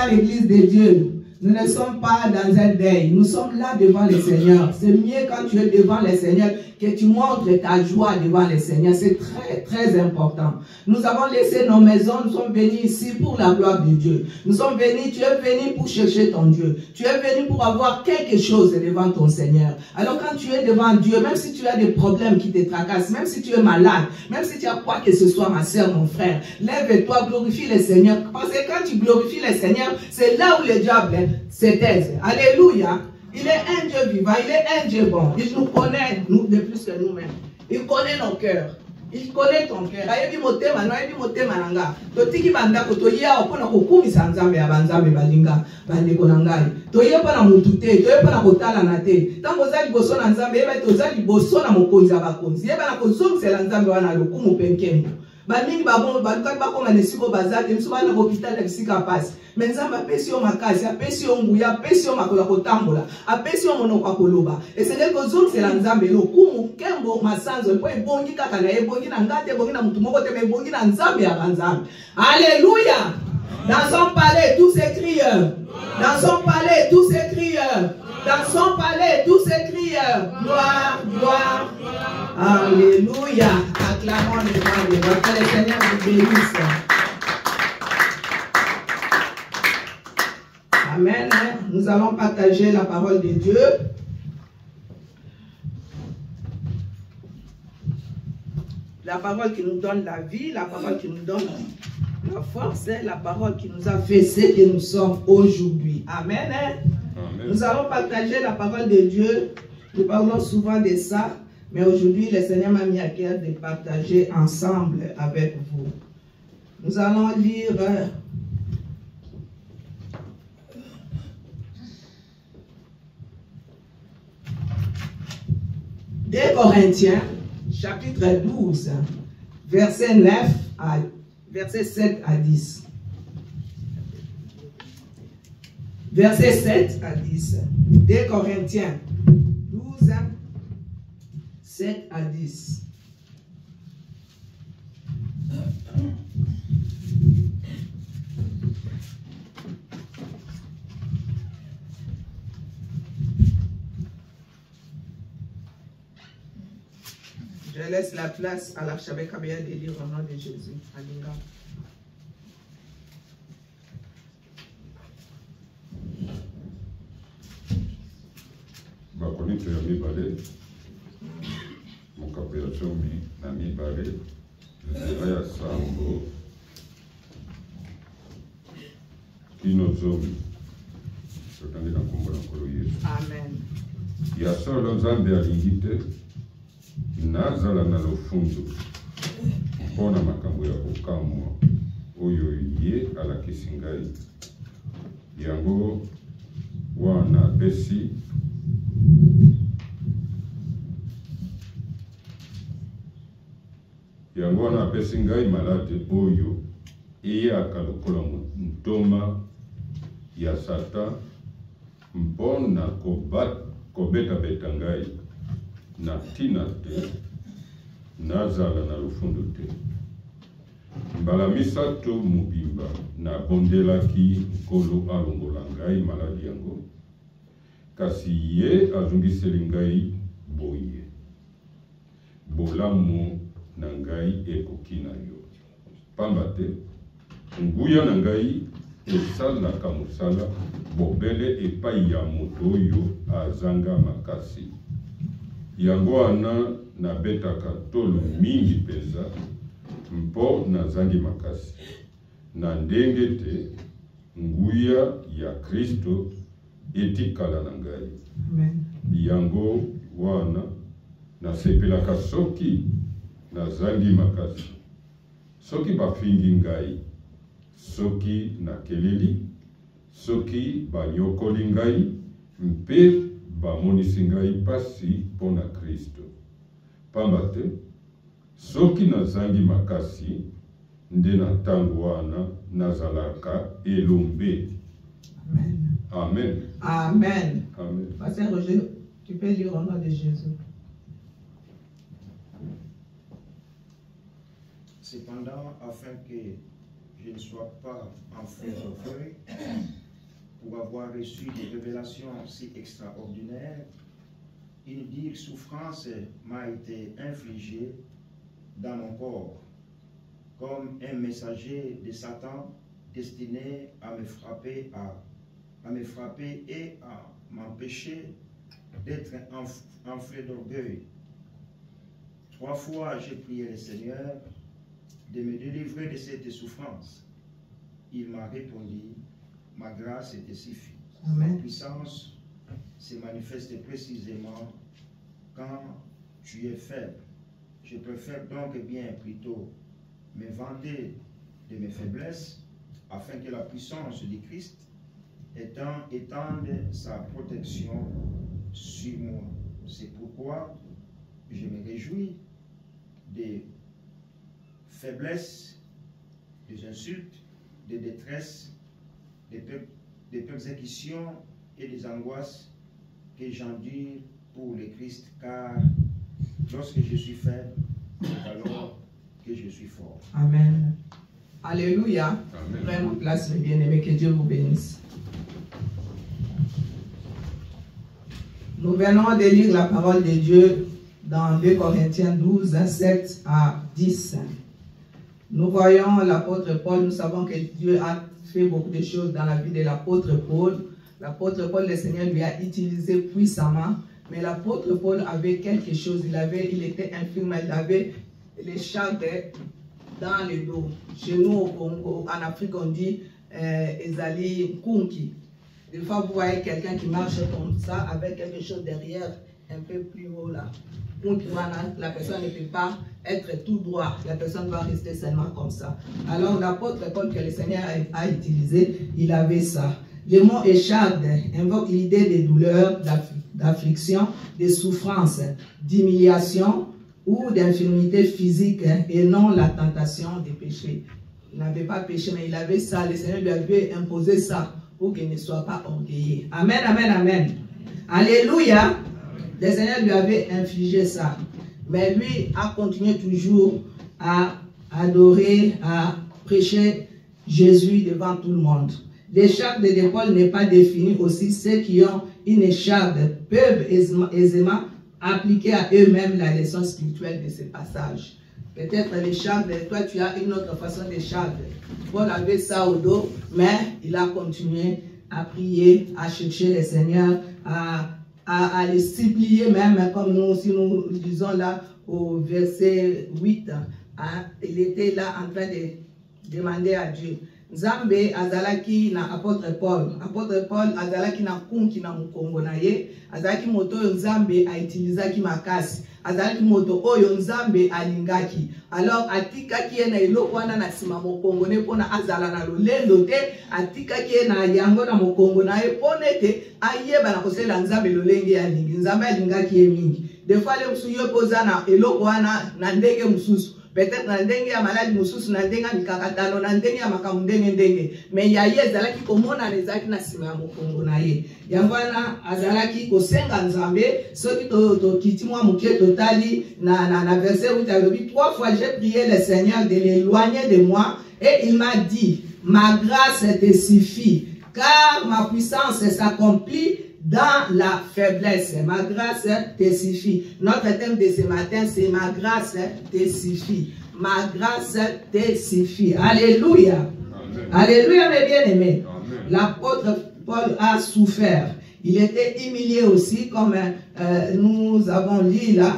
dans l'église de Dieu, nous ne sommes pas dans un deuil. Nous sommes là devant le Seigneur. C'est mieux quand tu es devant le Seigneur que tu montres ta joie devant le Seigneur. C'est très, très important. Nous avons laissé nos maisons. Nous sommes venus ici pour la gloire de Dieu. Nous sommes venus, tu es venu pour chercher ton Dieu. Tu es venu pour avoir quelque chose devant ton Seigneur. Alors quand tu es devant Dieu, même si tu as des problèmes qui te tracassent, même si tu es malade, même si tu as quoi que ce soit, ma soeur, mon frère, lève-toi, glorifie le Seigneur. Parce que quand tu glorifies le Seigneur, c'est là où le diable se taise. Alléluia. Il est un Dieu vivant, il est un Dieu bon. Il nous connaît, nous, de plus que nous-mêmes. Il connaît nos cœurs. Il connaît ton cœur. Ayebi motema, no ayebi motema nanga. Totiki banda kotoya opona kokumisa nzambe ya banzambe balinga bandeko nangai. Toye pa na mutute, toye pa na kotala na te. Tango zali boso na nzambe, yeba tozali boso na mokonzi ya bakonzi. Yeba na kozongisela nzambe wana lokumu penkembo. Bamingi babon bakati bakoma nesiko bazate miso bana hôpital ya bisika pasi. Mais nzambe apesi yo makasi, apesi yo nguya, apesi yo makolo kotambola, apesi yo monoko koloba. Et c'est que kozongisela nzambe lokumu kembo masanzo mpo ebongi kaka na ebongi na ngate ebongi na mutu moko te ebongi na nzambe ya banzambe. Alléluia. Dans son palais tous ces crieurs. Dans son palais tous ces crieurs. Dans son palais tous ces crieurs. Gloire, gloire. Alléluia. Acclamons les rois des rois. Que le Seigneur vous bénisse. Amen. Nous allons partager la parole de Dieu. La parole qui nous donne la vie, la parole qui nous donne la force, c'est la parole qui nous a fait ce que nous sommes aujourd'hui. Amen. Amen. Nous allons partager la parole de Dieu. Nous parlons souvent de ça, mais aujourd'hui, le Seigneur m'a mis à cœur de partager ensemble avec vous. Nous allons lire 2 Corinthiens, chapitre 12, verset 7 à 10. Verset 7 à 10. 2 Corinthiens 12, 7 à 10. Je laisse la place à l'archevêque Kabea de lire au nom de Jésus. Alléluia. Bakonito ya mibale mokapela zomi na mibale nzela ya sambo kino zomi totandi na nkombo na nkolo Yesu. Amen. Ya solo nzambe alingi te nazala na lofundu mpona makambo ya kokamwa oyo ye alakisi ngai yango wana apesi ngai malade oyo eyaka lokola ntoma ya Satan mpona kobetabeta ngai na tina te nazala na lofundu te. Mbala misato mobimba nabondelaki nkolo alongola ngai maladi yango, kasi ye azongiseli ngai boye: bolamu na ngai ekoki na yo, pamba te nguya na ngai esalaka mosala bobele epai ya moto oyo azanga makasi. Yango wana nabetaka tolo mingi penza mpo nazangi makasi, na ndenge te nguya ya Kristo etikala na ngai. Amen. Yango wana nasepelaka soki nazangi makasi, soki bafingi ngai, soki nakeleli, soki banyokoli ngai, mpe bamonisi ngai pasi mpona Kristo. Pamba te soki nazangi makasi, nde na ntango wana nazalaka elombe. Amen. Amen. Amen. Amen. Pasteur Roger, tu peux lire au nom de Jésus. Cependant, afin que je ne sois pas en feu d'orgueil pour avoir reçu des révélations si extraordinaires. Une dure souffrance m'a été infligée dans mon corps, comme un messager de Satan destiné à me frapper et à m'empêcher d'être en feu d'orgueil. 3 fois, j'ai prié le Seigneur de me délivrer de cette souffrance. Il m'a répondu, ma grâce te suffit. Amen. Ma puissance se manifeste précisément quand tu es faible. Je préfère donc bien plutôt me vanter de mes faiblesses afin que la puissance de Christ étende sa protection sur moi. C'est pourquoi je me réjouis des faiblesses, des insultes, des détresses, des persécutions et des angoisses que j'endure pour le Christ, car lorsque je suis faible, c'est alors que je suis fort. Amen. Alléluia. Amen. Prenez place, mes bien-aimés, que Dieu vous bénisse. Nous venons de lire la parole de Dieu dans 2 Corinthiens 12, 7 à 10. Nous voyons l'apôtre Paul, nous savons que Dieu a fait beaucoup de choses dans la vie de l'apôtre Paul. L'apôtre Paul, le Seigneur lui a utilisé puissamment, mais l'apôtre Paul avait quelque chose, il était infirme, il avait les chardes dans le dos. Chez nous au Congo, en Afrique, on dit Ezali Kunki. Des fois, vous voyez quelqu'un qui marche comme ça, avec quelque chose derrière, un peu plus haut là. La personne ne peut pas être tout droit, la personne va rester seulement comme ça. Alors l'apôtre Paul que le Seigneur a utilisé, il avait ça. Le mot écharde invoque l'idée des douleurs, d'affliction, de souffrances, d'humiliation ou d'infirmité physique et non la tentation de péché. Il n'avait pas péché, mais il avait ça. Le Seigneur lui avait imposé ça pour qu'il ne soit pas orgueilleux. Amen, amen, amen. Alléluia. Le Seigneur lui avait infligé ça. Mais lui a continué toujours à adorer, à prêcher Jésus devant tout le monde. L'écharpe de Paul n'est pas définie aussi. Ceux qui ont une écharpe peuvent aisément appliquer à eux-mêmes la leçon spirituelle de ce passage. Peut-être l'écharpe, toi tu as une autre façon d'écharpe. Paul avait ça au dos, mais il a continué à prier, à chercher le Seigneur, à le supplier même, comme nous, si nous disons là au verset 8, il était là en train de demander à Dieu. Nzambe azalaki na apôtre Paul azalaki na kunki na mukongo na ye, azalaki moto oyo Nzambe a utilizaki makasi, azalaki moto oyo Nzambe alingaki. Alors atikaki ye na eloko wana na sima mokongo ne pona azala na lolendo te, atikaki ye na yango na mokongo na ye pone te ayeba na kosela Nzambe lolenge ya lingi. Nzambe alingaki ye mingi. Des fois le musu yo poza na eloko wana na ndenge mususu. Peut-être na ndenge ya maladi mususu, na ndenge ya mikakatano, na ndenge ya makamu ndenge. Mais ya ye azalaki komona ezalaki na sima ya mokongo na ye. Yango wana azalaki kosenga Nzambe, soki tokiti mwa mukie totali na verset 8 alobi 3 fois j'ai prié le Seigneur de l'éloigner de moi et il m'a dit ma grâce te suffit car ma puissance s'accomplit dans la faiblesse. Ma grâce te suffit. Notre thème de ce matin, c'est ma grâce te suffit. Ma grâce te suffit. Alléluia. Amen. Alléluia, mes bien-aimés. L'apôtre Paul a souffert. Il était humilié aussi, comme nous avons lu là.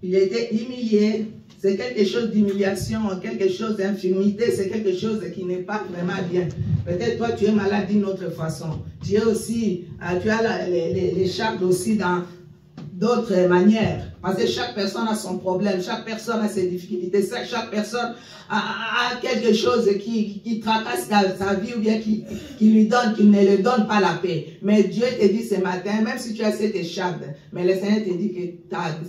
Il était humilié. C'est quelque chose d'humiliation, quelque chose d'infirmité, c'est quelque chose qui n'est pas vraiment bien. Peut-être toi tu es malade d'une autre façon. Tu es aussi, tu as les charges aussi dans d'autres manières. Parce que chaque personne a son problème, chaque personne a ses difficultés, chaque personne a quelque chose qui tracasse sa vie ou bien qui ne lui donne pas la paix. Mais Dieu te dit ce matin, même si tu as cette écharpe, mais le Seigneur te dit que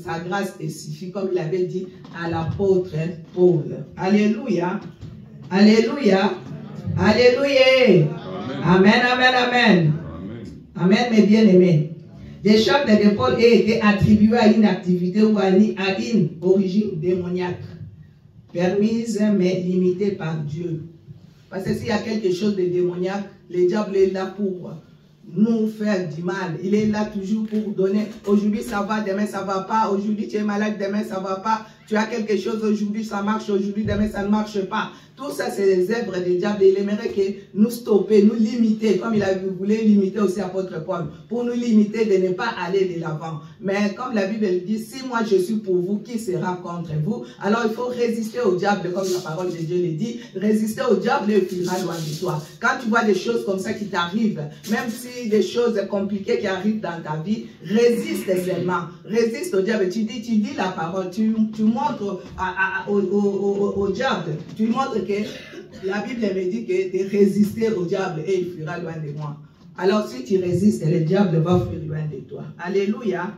sa grâce te suffit, comme il avait dit à l'apôtre Paul. Alléluia. Alléluia. Alléluia. Amen, amen, amen. Amen, mes bien-aimés. L'écharpe de Paul a été attribuée à une activité ou à une origine démoniaque. permise mais limitée par Dieu. Parce que s'il y a quelque chose de démoniaque, le diable est là pour nous faire du mal. Il est là toujours pour donner. Aujourd'hui ça va, demain ça va pas. Aujourd'hui tu es malade, demain ça va pas. Tu as quelque chose, aujourd'hui ça marche, aujourd'hui demain ça ne marche pas. Tout ça c'est les œuvres du diable. Il aimerait que nous stopper, nous limiter, comme il a voulu limiter aussi apôtre Paul, pour nous limiter de ne pas aller de l'avant. Mais comme la Bible dit, si moi je suis pour vous, qui sera contre vous? Alors il faut résister au diable, comme la parole de Dieu le dit. Résister au diable et il fuira loin de toi. Quand tu vois des choses comme ça qui t'arrivent, même si des choses compliquées qui arrivent dans ta vie, résiste seulement. Résiste au diable. Tu dis la parole, tu montres au diable, tu montres que la Bible me dit que de résister au diable et il fuira loin de moi. Alors si tu résistes, le diable va fuir loin de toi. Alléluia.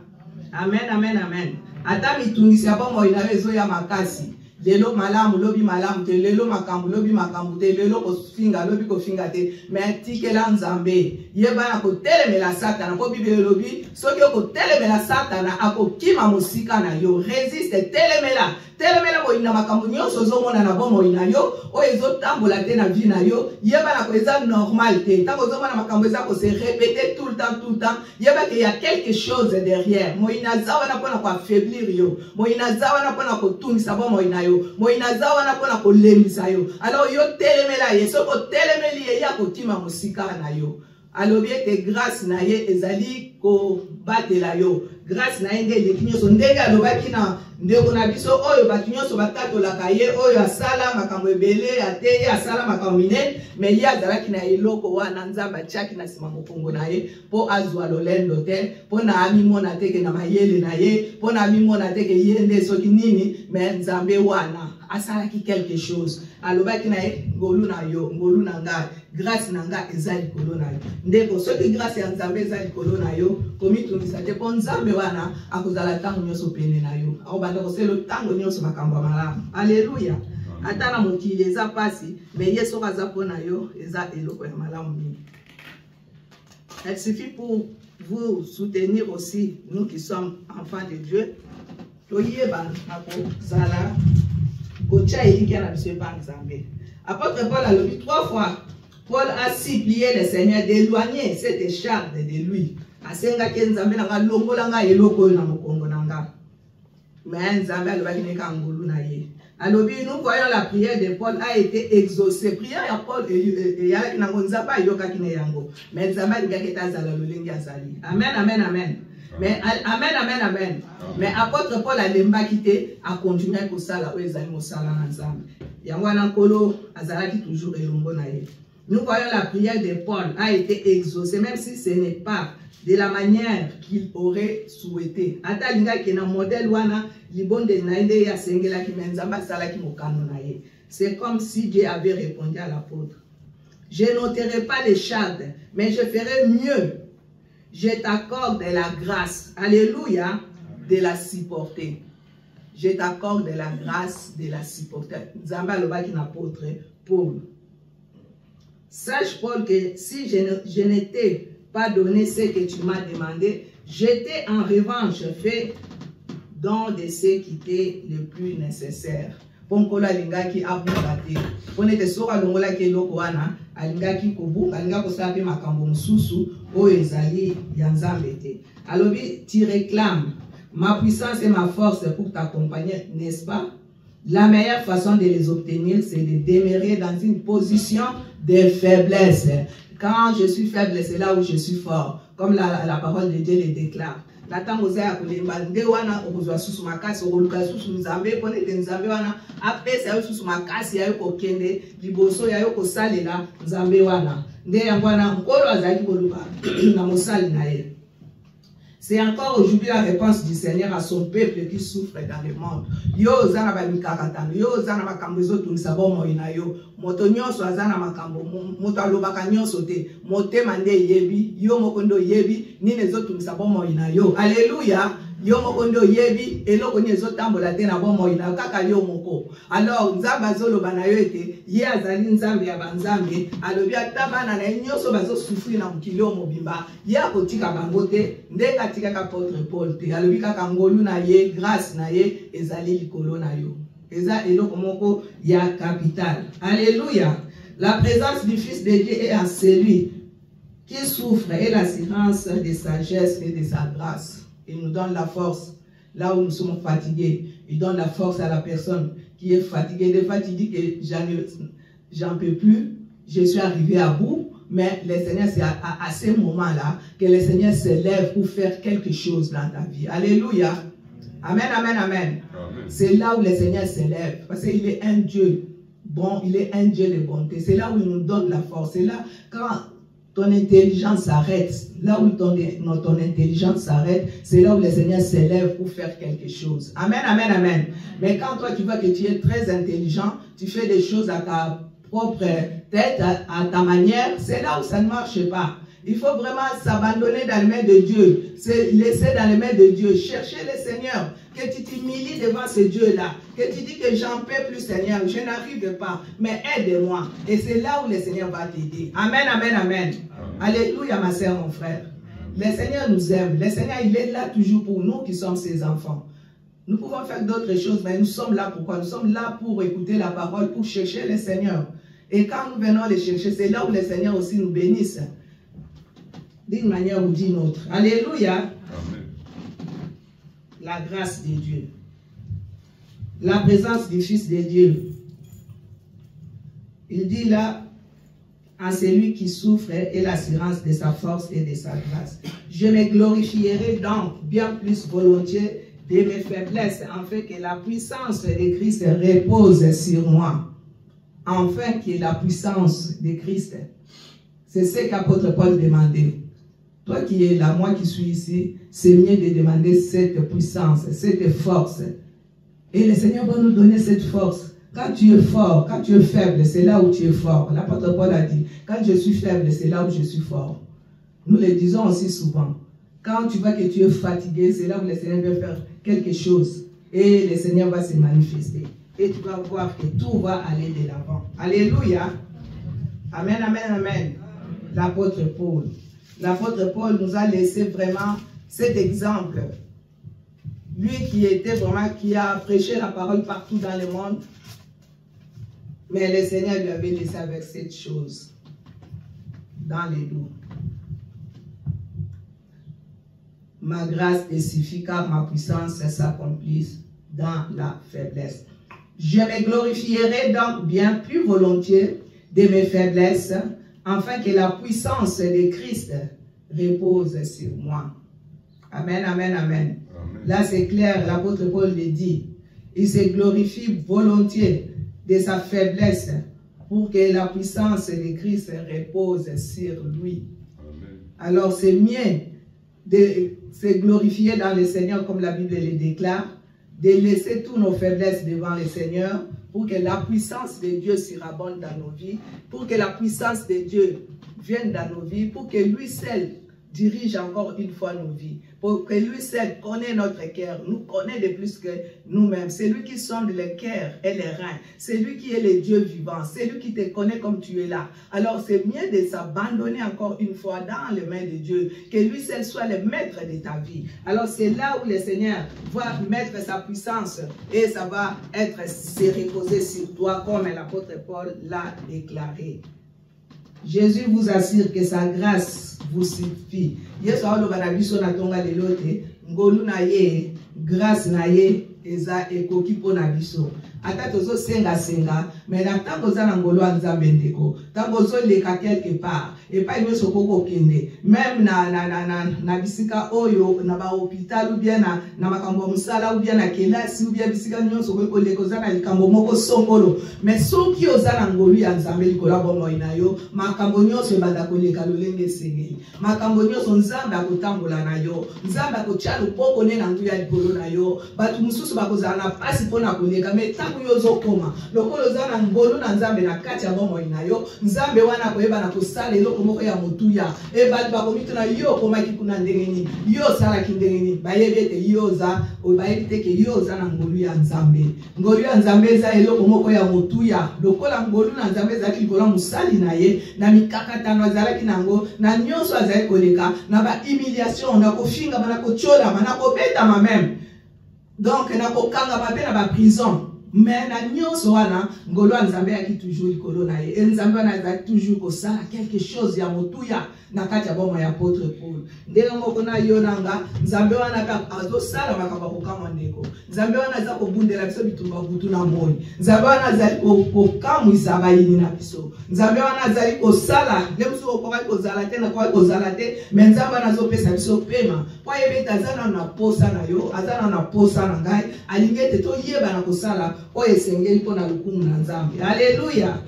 Amen, amen, amen. Ata mitungisi abomo inawezo ya makasi. Lelo malamu lobi malamu te, lelo makambu lobi makambu te, lelo kofinga lobi kofinga te. Mais tikela nzambe. Yeba na kotelemela satana. Po Bible lobi, soki kotelemela satana akokima musika na yo. Resiste telemela. Telemela ko ina makambu nyonso zomona na bomo ina yo, o ezotambola te na vie na yo, yeba na ko eza normal te. Tango zomona makambu eza ko se répéter tout le temps, yeba qu'il y a quelque chose derrière. Mo ina zawa na pona ko affaiblir yo. Mo ina zawa na pona ko tumisa bomo ina yo. Mo ina zawa na pona ko lemisa yo. Alors yo telemela ye, soko telemeli ye ya ko tima musika na yo. Alobi ete grâce na ye ezali ko batela yo. Grâce na ye nde lekinyoso ndenge alobaki na ndeko na biso oyo bato nyonso batatolaka ye oyo asala makambo ebele ate ye asala makambo minene me ye azalaki na eloko wana nzambe atiaki na nsima mokongo na ye mpo azwa lolendo te mpo na amimona teke na mayele na ye mpo na amimona teke ye nde soki nini me nzambe wana asalaki quelque chose alobaki na ye ngolu na yo ngolu na ngai grâce na ngai eza likolo na yo ndeko soki grâce ya nzambe eza likolo na yo komitungisa te mpo nzambe wana akozala ntango nyonso pene na yo akobanda kosala ntango nyonso makambo ya malamu. Alléluia. Ata na mokili eza pasi me ye soki aza mpo na yo eza eloko ya malamu mingi. Il suffit pour vous soutenir aussi, nous qui sommes enfants de Dieu, toyeba na kozala kotia elikia na biso epa nzambe. Apôtre Paul a dit 3 fois, Paul a supplié le Seigneur d'éloigner cette écharpe de lui. Asenga ke nzambe na nga longola nga eloko na mokongo na nga. Mais nzambe alobaki neka ngulu na ye. Alors nous voyons la prière de Paul a été exaucée. Prière ya Paul et ya ki na nzamba yokaki ne yango. Mais nzambe alobaki tazala lolengi azali. Amen, amen, amen. Mais amen, amen, amen. Mais apôtre Paul a lembaki te a continué ko sala o ezali mosala na nzambe. Yango na nkolo azalaki toujours elongo na ye. Nous voyons la prière de Paul a été exaucée, même si ce n'est pas de la manière qu'il aurait souhaité. Ata linga ki na modèle wana libonde na inde ya sengela ki menzamba sala ki mokano na ye. C'est comme si Dieu avait répondu à l'apôtre. Je n'ôterai pas les chardes, mais je ferai mieux. Je t'accorde la grâce, alléluia, de la supporter. Je t'accorde la grâce de la supporter. Nzamba lobaki na apôtre Paul. Sache Paul que si je n'étais pas donné ce que tu m'as demandé, j'étais en revanche fait don de ce qui était le plus nécessaire. Ponkolo alingaki abukate. Ponete soka longola ke loko wana alingaki kobu alinga kosala pe makambo mususu oyo ezali ya nzambe te. Alobi tu réclames ma puissance et ma force pour t'accompagner, n'est-ce pas? La meilleure façon de les obtenir, c'est de demeurer dans une position de faiblesse. Quand je suis faible, c'est là où je suis fort. Comme la parole de Dieu le déclare. Natango za kulemba nde wana okuzwa susu makasi okuluka susu nzambe ponete nzambe wana apesa yo susu makasi ya yo kokende liboso ya yo kosalela nzambe wana nde yango wana nkolo azali koluka na mosali na ye. C'est encore aujourd'hui la réponse du Seigneur à son peuple qui souffre dans le monde. Yo zana ba mikakatano, yo zana makambo ezotunisa bomo ina yo. Moto nyonso azana makambo, moto alobaka nyonso te. Motema nde yebi, yo mokondo yebi, nini ezotunisa bomo ina yo. Alléluia. Yo mokondo yebi, eloko ni ezotambola te na bomo ina yo kaka yo moko. Alors nzambe azoloba na yo ete, ye azali nzambe ya banzambe, alobi ata bana na nyonso bazo souffrir na mokili o mobimba, ye akotika bango te, nde katika ka apôtre Paul te, alobi kaka ngolu na ye, grâce na ye, ezali likolo na yo. Et ça, il y a capital. Alléluia. La présence du Fils de Dieu est à celui qui souffre et l'assurance de sagesse et de sa grâce. Il nous donne la force là où nous sommes fatigués. Il donne la force à la personne qui est fatiguée. Des fois, tu dis que j'en peux plus, je suis arrivé à bout, mais le Seigneur, c'est à ces moments-là que le Seigneur se lève pour faire quelque chose dans ta vie. Alléluia. Amen, amen, amen. Amen. C'est là où le Seigneur se lève, parce qu'il est un Dieu bon, il est un Dieu de bonté. C'est là où il nous donne la force. C'est là, quand ton intelligence s'arrête, là où ton intelligence s'arrête, c'est là où le Seigneur se lève pour faire quelque chose. Amen, amen, amen. Mais quand toi, tu vois que tu es très intelligent, tu fais des choses à ta propre tête, à ta manière, c'est là où ça ne marche pas. Il faut vraiment s'abandonner dans les mains de Dieu, se laisser dans les mains de Dieu, chercher le Seigneur, que tu t'humilies devant ce Dieu-là, que tu dis que j'en peux plus Seigneur, je n'arrive pas, mais aide-moi. Et c'est là où le Seigneur va t'aider. Amen, amen, amen. Alléluia ma soeur, mon frère. Le Seigneur nous aime, le Seigneur il est là toujours pour nous qui sommes ses enfants. Nous pouvons faire d'autres choses, mais nous sommes là pour quoi? Nous sommes là pour écouter la parole, pour chercher le Seigneur. Et quand nous venons les chercher, c'est là où le Seigneur aussi nous bénisse. D'une manière ou d'une autre. Alléluia. Amen. La grâce de Dieu. La présence du Fils de Dieu. Il dit là, en celui qui souffre et l'assurance de sa force et de sa grâce. Je me glorifierai donc bien plus volontiers de mes faiblesses, afin que la puissance de Christ repose sur moi. Enfin que la puissance de Christ. C'est ce qu'apôtre Paul demandait. Toi qui es là, moi qui suis ici, c'est mieux de demander cette puissance, cette force. Et le Seigneur va nous donner cette force. Quand tu es fort, quand tu es faible, c'est là où tu es fort. L'apôtre Paul a dit, quand je suis faible, c'est là où je suis fort. Nous le disons aussi souvent. Quand tu vois que tu es fatigué, c'est là où le Seigneur veut faire quelque chose. Et le Seigneur va se manifester. Et tu vas voir que tout va aller de l'avant. Alléluia. Amen, amen, amen. L'apôtre Paul. L'apôtre Paul nous a laissé vraiment cet exemple. Lui qui a prêché la parole partout dans le monde. Mais le Seigneur lui avait laissé avec cette chose dans les dos. Ma grâce te suffit car ma puissance s'accomplisse dans la faiblesse. Je me glorifierai donc bien plus volontiers de mes faiblesses, afin que la puissance de Christ repose sur moi. Amen, amen, amen. Amen. Là, c'est clair, l'apôtre Paul le dit. Il se glorifie volontiers de sa faiblesse pour que la puissance de Christ repose sur lui. Amen. Alors, c'est mieux de se glorifier dans le Seigneur, comme la Bible le déclare, de laisser toutes nos faiblesses devant le Seigneur, pour que la puissance de Dieu surabonde dans nos vies, pour que la puissance de Dieu vienne dans nos vies, pour que lui seul dirige encore une fois nos vies, pour que lui seul connaît notre cœur, nous connaît de plus que nous-mêmes. C'est lui qui sonde les cœurs et les reins, c'est lui qui est le Dieu vivant, c'est lui qui te connaît comme tu es là. Alors c'est mieux de s'abandonner encore une fois dans les mains de Dieu, que lui seul soit le maître de ta vie. Alors c'est là où le Seigneur va mettre sa puissance et ça va se reposer sur toi, comme l'apôtre Paul l'a déclaré. Jésus vous assure que sa grâce vous suffit. Yesu aloba na biso na tonga lelote ngolu na ye grâce na ye eza ekoki pona biso. Ata tozo senga mais na tango za na ngolu a Nzambe ndeko tango zo leka quelque part et pas yo sokoko kende même na bisika oyo na ba hôpital ou bien na makambo musala ou bien na kelasi ou bien bisika nyonso ko leko za na likambo moko songolo mais soki oza na ngolu ya Nzambe likola bomo inayo makambo nyonso banda ko leka lolenge sengeli makambo nyonso Nzambe akotambola na yo Nzambe akotia lupoko ne na ndu ya likolo na yo batu mususu bakozala na pasi pona koleka mais yozo koma lokolo za na ngolu na Nzambe na kati ya bomo inayo Nzambe wana koyeba na kosala eloko moko ya motuya e bali bakomito na yo koma kikuna ndengeni yo sala kindengeni bayebi ete yo za bayebi te ke yo za na ngolu ya Nzambe. Ngolu ya Nzambe za eloko moko ya motuya lokola ngolu na Nzambe za kikola musali na ye na mikakatano azalaki nango na nyonso azali koleka na ba humiliation na kofinga bana kochola bana kobeta ma même. Donc na kokanga ba pe na ba prison Mais na nyonso wana ngolo nzambe yaki toujours likolo na ye. Nzambe wana za toujours kosala quelque chose ya motuya na kati ya bomo ya apôtre Paul. Ndenge moko na yo nanga nzambe wana ka azosala makambo kokama ndeko. Nzambe wana za kobundela biso bitumba butu na moi. Nzambe wana za kokamwisa bayini na biso. Nzambe wana za kosala nemso okoka kozala te na kwa kozala te, mais nzambe wana azopesa biso pema. Kwa yebeta azana na posa na yo, azana na posa na ngai, alingete to yeba na kosala oye sengeli pona lukumu na nzambe. Alléluia.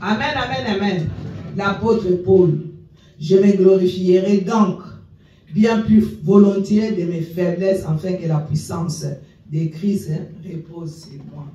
Amen, amen, amen. L'apôtre Paul, je me glorifierai donc bien plus volontiers de mes faiblesses afin que la puissance de Christ repose sur moi.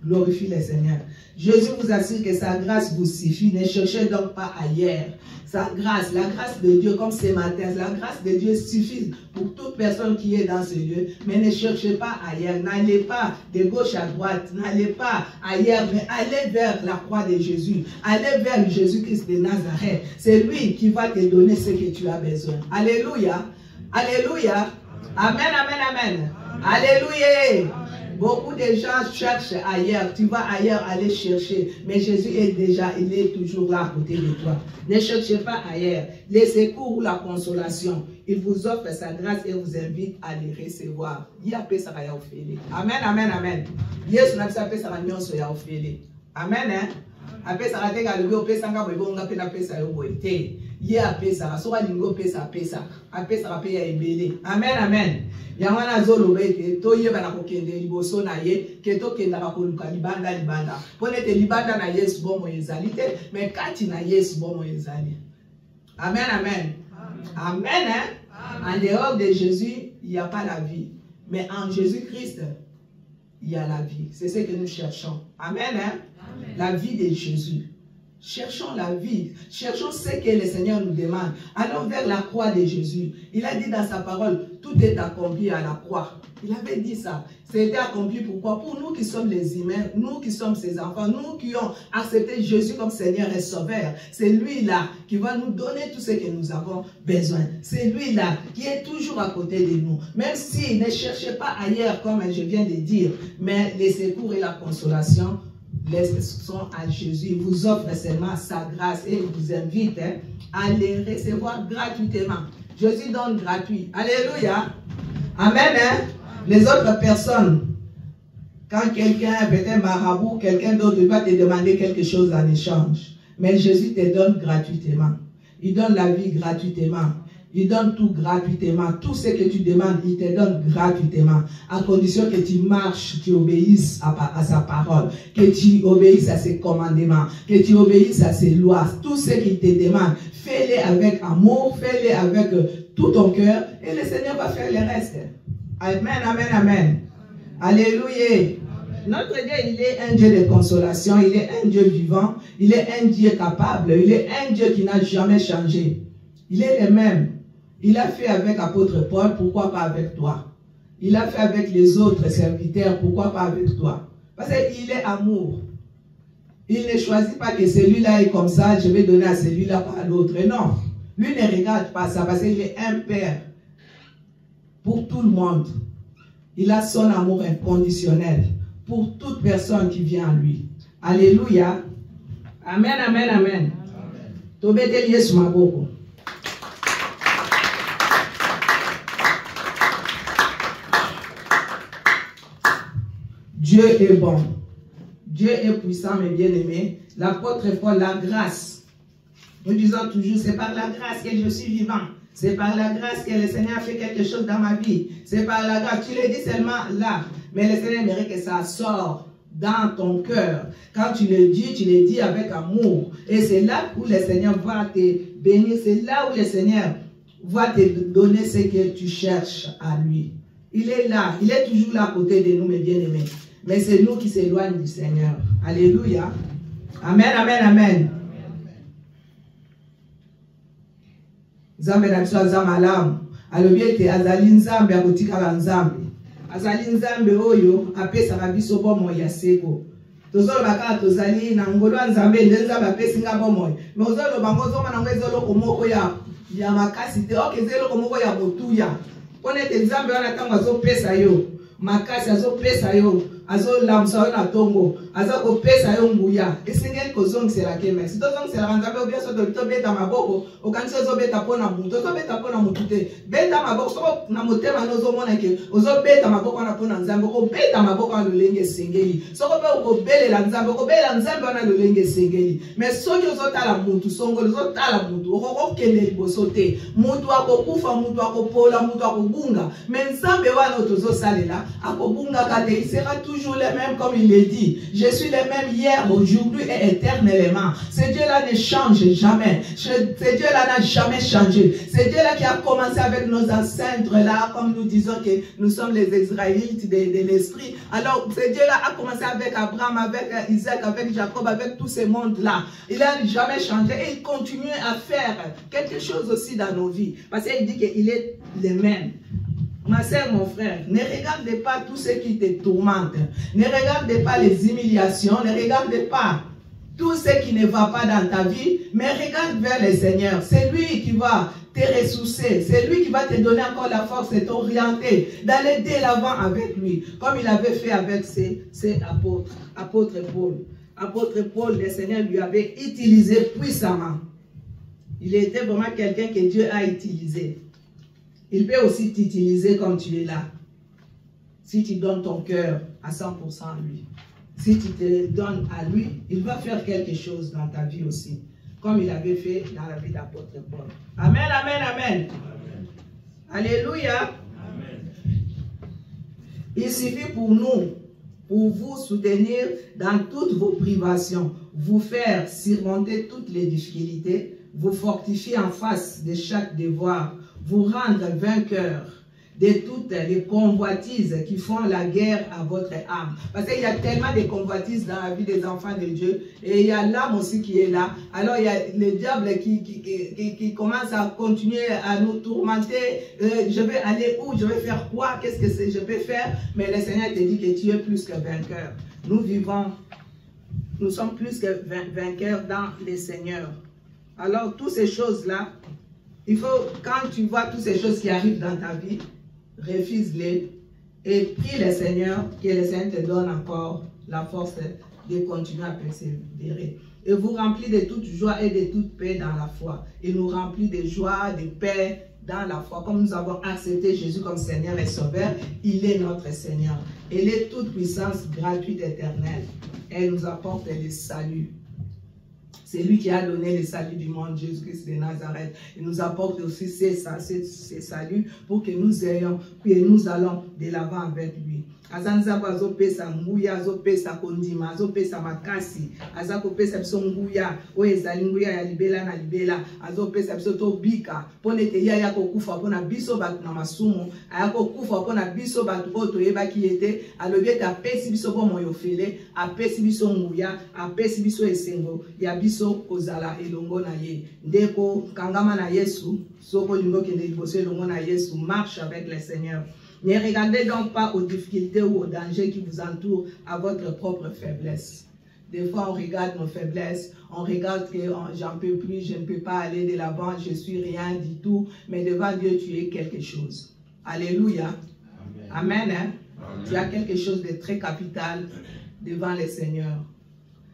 Glorifie le Seigneur. Jésus vous assure que sa grâce vous suffit. Ne cherchez donc pas ailleurs. Sa grâce, la grâce de Dieu, comme ce matin, la grâce de Dieu suffit pour toute personne qui est dans ce lieu. Mais ne cherchez pas ailleurs. N'allez pas de gauche à droite. N'allez pas ailleurs, mais allez vers la croix de Jésus. Allez vers Jésus-Christ de Nazareth. C'est lui qui va te donner ce que tu as besoin. Alléluia. Alléluia. Amen, amen, amen. Alléluia. Beaucoup de gens cherchent ailleurs. Tu vas ailleurs aller chercher. Mais Jésus est déjà, il est toujours là à côté de toi. Ne cherchez pas ailleurs. Les secours ou la consolation, il vous offre sa grâce et vous invite à les recevoir. Amen, amen, amen. Yesu na bisa pesa nyonso ya ofele. Amen, hein? Apesa rateka lebe pesa ngabo ibonga pena pesa yo boite. Ye apesa so balingo pesa apesa rape ya ebele. Amen, amen. Yamana zolo bete to ye bana kokende liboso na ye ke to kenda ka koluka libanda. Ponete libanda na Yesu bomo ezalite, mais kati na Yesu bomo ezali. Amen, amen. Amen, hein? En dehors de Jésus, il n'y a pas la vie. Mais en Jésus-Christ, il y a la vie. C'est ce que nous cherchons. Amen, hein? Amen. La vie de Jésus. Cherchons la vie. Cherchons ce que le Seigneur nous demande. Allons vers la croix de Jésus. Il a dit dans sa parole, tout est accompli à la croix. Il avait dit ça. C'était accompli pourquoi? Pour nous qui sommes les humains, nous qui sommes ses enfants, nous qui ont accepté Jésus comme Seigneur et Sauveur. C'est lui-là qui va nous donner tout ce que nous avons besoin. C'est lui-là qui est toujours à côté de nous. Même si ne cherchez pas ailleurs, comme je viens de dire, mais les secours et la consolation sont à Jésus. Il vous offre seulement sa grâce et il vous invite à les recevoir gratuitement. Jésus donne gratuit. Alléluia. Amen. Hein? Les autres personnes, quand quelqu'un, peut-être marabout, quelqu'un d'autre va te demander quelque chose en échange. Mais Jésus te donne gratuitement. Il donne la vie gratuitement. Il donne tout gratuitement. Tout ce que tu demandes, il te donne gratuitement. À condition que tu marches, tu obéisses à sa parole. Que tu obéisses à ses commandements. Que tu obéisses à ses lois. Tout ce qu'il te demande, fais-le avec amour. Fais-le avec tout ton cœur. Et le Seigneur va faire le reste. Amen, amen, amen. Alléluia. Notre Dieu, il est un Dieu de consolation. Il est un Dieu vivant. Il est un Dieu capable. Il est un Dieu qui n'a jamais changé. Il est le même. Il a fait avec l'apôtre Paul, pourquoi pas avec toi? Il a fait avec les autres serviteurs, pourquoi pas avec toi? Parce qu'il est amour. Il ne choisit pas que celui-là est comme ça, je vais donner à celui-là par l'autre. Non. Lui ne regarde pas ça parce qu'il est un père pour tout le monde. Il a son amour inconditionnel pour toute personne qui vient à lui. Alléluia. Amen, amen, amen. Tobete Yesu maboko. Dieu est bon. Dieu est puissant, mes bien-aimés. L'apôtre Paul, la grâce. Nous disons toujours, c'est par la grâce que je suis vivant. C'est par la grâce que le Seigneur a fait quelque chose dans ma vie. C'est par la grâce. Tu le dis seulement là. Mais le Seigneur aimerait que ça sorte dans ton cœur. Quand tu le dis avec amour. Et c'est là où le Seigneur va te bénir. C'est là où le Seigneur va te donner ce que tu cherches à lui. Il est là. Il est toujours là à côté de nous, mes bien-aimés. Mais c'est nous qui s'éloignons du Seigneur. Alléluia. Amen, amen, amen. Nzambe na biso aza malamu. Alobi ete azali nzambe akotikala nzambe. Azali nzambe oyo apesaka biso bomoi ya seko. Tozoloba kaka tozali na ngolo ya nzambe nde nzambe apesi nga bomoi. Mais ozoloba ngo ozomona ngo ezoloko moko ya makasi te. Ok, ezoloko moko ya motuya. Pona ete nzambe wana ntango azopesa yo. makasi azopesa yo azolamsa yo na tongo azakopesa yo nguya esengeli kozongiselaka merci tozongiselaka nzambe obia so tobeta maboko okanisi ozobeta mpona mutu ozobeta mpona mutu te beta maboko soko na motema no ozomona ke ozobeta maboko wana mpona nzambe okobeta maboko wana lolenge esengeli soko mpe okobelela nzambe okobelela nzambe wana lolenge esengeli mais soki ozotala mutu songolo ozotala mutu okokokende liboso te mutu akokufa mutu akopola mutu akobunga mais nzambe wana tozosalela akobungaka te il sera toujours le même comme il le dit. Je suis le même hier, aujourd'hui et éternellement. Ce Dieu-là ne change jamais. Ce Dieu-là n'a jamais changé. C'est Dieu-là qui a commencé avec nos ancêtres là, comme nous disons que nous sommes les Israélites de l'esprit. Alors, ce Dieu-là a commencé avec Abraham, avec Isaac, avec Jacob, avec tous ces mondes-là. Il n'a jamais changé et il continue à faire quelque chose aussi dans nos vies. Parce qu'il dit qu'il est le même. Ma sœur, mon frère, ne regarde pas tout ce qui te tourmente. Ne regarde pas les humiliations. Ne regarde pas tout ce qui ne va pas dans ta vie. Mais regarde vers le Seigneur. C'est lui qui va te ressourcer. C'est lui qui va te donner encore la force de t'orienter, d'aller dès l'avant avec lui. Comme il avait fait avec ses apôtres. Apôtre Paul. Apôtre Paul, le Seigneur lui avait utilisé puissamment. Il était vraiment quelqu'un que Dieu a utilisé. Il peut aussi t'utiliser comme tu es là. Si tu donnes ton cœur à 100% à lui. Si tu te donnes à lui, il va faire quelque chose dans ta vie aussi. Comme il avait fait dans la vie d'apôtre Paul. Amen, amen, amen. Alléluia. Amen. Il suffit pour nous, pour vous soutenir dans toutes vos privations, vous faire surmonter toutes les difficultés, vous fortifier en face de chaque devoir, vous rendre vainqueur de toutes les convoitises qui font la guerre à votre âme. Parce qu'il y a tellement de convoitises dans la vie des enfants de Dieu. Et il y a l'âme aussi qui est là. Alors il y a le diable qui commence à continuer à nous tourmenter. Je vais aller où? Je vais faire quoi? Qu'est-ce que je peux faire? Mais le Seigneur te dit que tu es plus que vainqueur. Nous sommes plus que vainqueurs dans le Seigneur. Alors toutes ces choses-là, il faut, quand tu vois toutes ces choses qui arrivent dans ta vie, refuse-les et prie le Seigneur, que le Seigneur te donne encore la force de continuer à persévérer. Et vous remplit de toute joie et de toute paix dans la foi. Il nous remplit de joie, de paix dans la foi. Comme nous avons accepté Jésus comme Seigneur et Sauveur, il est notre Seigneur. Il est toute puissance gratuite éternelle. Elle nous apporte le salut. C'est lui qui a donné le salut du monde, Jésus-Christ de Nazareth. Il nous apporte aussi ces saluts pour que nous ayons, que nous allons de l'avant avec lui. Azanzabo azopesa nguya, azopesa kondima, azopesa makasi, azakopesa biso nguya, oezali nguya ya libela na libela, azopesa biso tobika, pone te ya kokufa pona biso batu na masumu, ayakokufa pona biso batu oto yebaki yete, alobiete apesi biso po moyo fele, apesi biso nguya, apesi biso esengo, ya biso kozala elongo na ye. Ndeko kangama na Yesu, soko lingo kende liboso elongo na Yesu, marche avec le Seigneur. Ne regardez donc pas aux difficultés ou aux dangers qui vous entourent à votre propre faiblesse. Des fois, on regarde nos faiblesses, on regarde que j'en peux plus, je ne peux pas aller de l'avant, je suis rien du tout. Mais devant Dieu, tu es quelque chose. Alléluia. Amen. Amen, hein? Amen. Tu as quelque chose de très capital devant le Seigneur.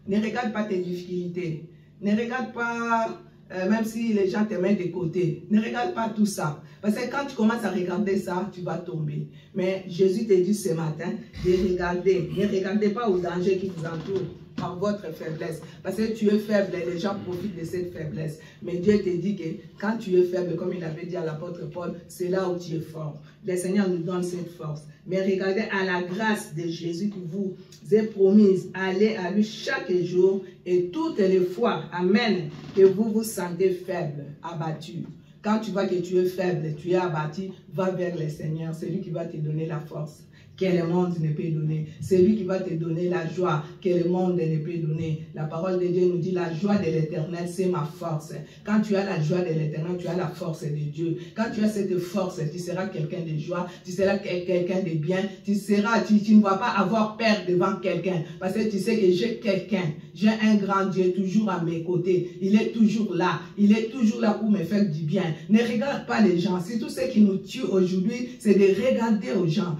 Ne regarde pas tes difficultés. Ne regarde pas... même si les gens te mettent de côté, ne regarde pas tout ça. Parce que quand tu commences à regarder ça, tu vas tomber. Mais Jésus te dit ce matin de regarder. Ne regardez pas aux dangers qui vous entourent par votre faiblesse. Parce que tu es faible et les gens profitent de cette faiblesse. Mais Dieu te dit que quand tu es faible, comme il avait dit à l'apôtre Paul, c'est là où tu es fort. Le Seigneur nous donne cette force. Mais regardez à la grâce de Jésus qui vous est promise. Allez à lui chaque jour et toutes les fois, amen, que vous vous sentez faible, abattu. Quand tu vois que tu es faible, tu es abattu, va vers le Seigneur. C'est lui qui va te donner la force que le monde ne peut donner. C'est lui qui va te donner la joie que le monde ne peut donner. La parole de Dieu nous dit la joie de l'Éternel, c'est ma force. Quand tu as la joie de l'Éternel, tu as la force de Dieu. Quand tu as cette force, tu seras quelqu'un de joie, tu seras quelqu'un de bien, tu ne vas pas avoir peur devant quelqu'un. Parce que tu sais que j'ai quelqu'un, j'ai un grand Dieu toujours à mes côtés. Il est toujours là. Il est toujours là pour me faire du bien. Ne regarde pas les gens. C'est tout ce qui nous tue aujourd'hui, c'est de regarder aux gens.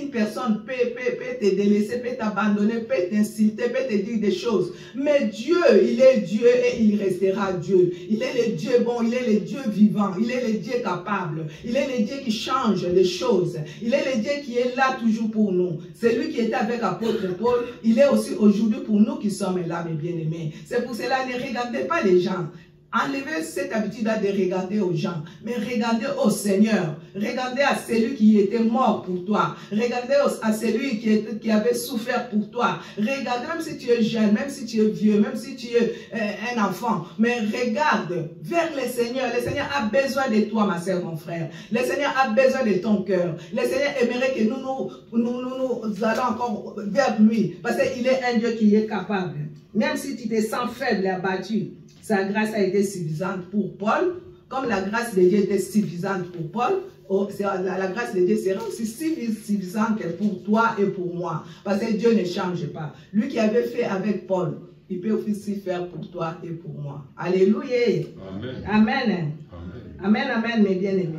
une personne peut te délaisser, peut t'abandonner, peut t'insulter, peut te dire des choses. Mais Dieu, il est Dieu et il restera Dieu. Il est le Dieu bon, il est le Dieu vivant, il est le Dieu capable, il est le Dieu qui change les choses. Il est le Dieu qui est là toujours pour nous. C'est lui qui était avec l'apôtre Paul, il est aussi aujourd'hui pour nous qui sommes là, mes bien-aimés. C'est pour cela, ne regardez pas les gens. Enlevez cette habitude de regarder aux gens, mais regardez au Seigneur. Regardez à celui qui était mort pour toi. Regardez à celui qui avait souffert pour toi. Regardez, même si tu es jeune, même si tu es vieux, même si tu es un enfant, mais regarde vers le Seigneur. Le Seigneur a besoin de toi, ma soeur, mon frère. Le Seigneur a besoin de ton cœur. Le Seigneur aimerait que nous allons encore vers lui, parce qu'il est un Dieu qui est capable. Même si tu te sens faible et abattu, sa grâce a été suffisante pour Paul, comme la grâce de Dieu était suffisante pour Paul, la grâce de Dieu sera aussi suffisante pour toi et pour moi. Parce que Dieu ne change pas. Lui qui avait fait avec Paul, il peut aussi faire pour toi et pour moi. Alléluia. Amen. Amen. Amen, amen, mes bien-aimés.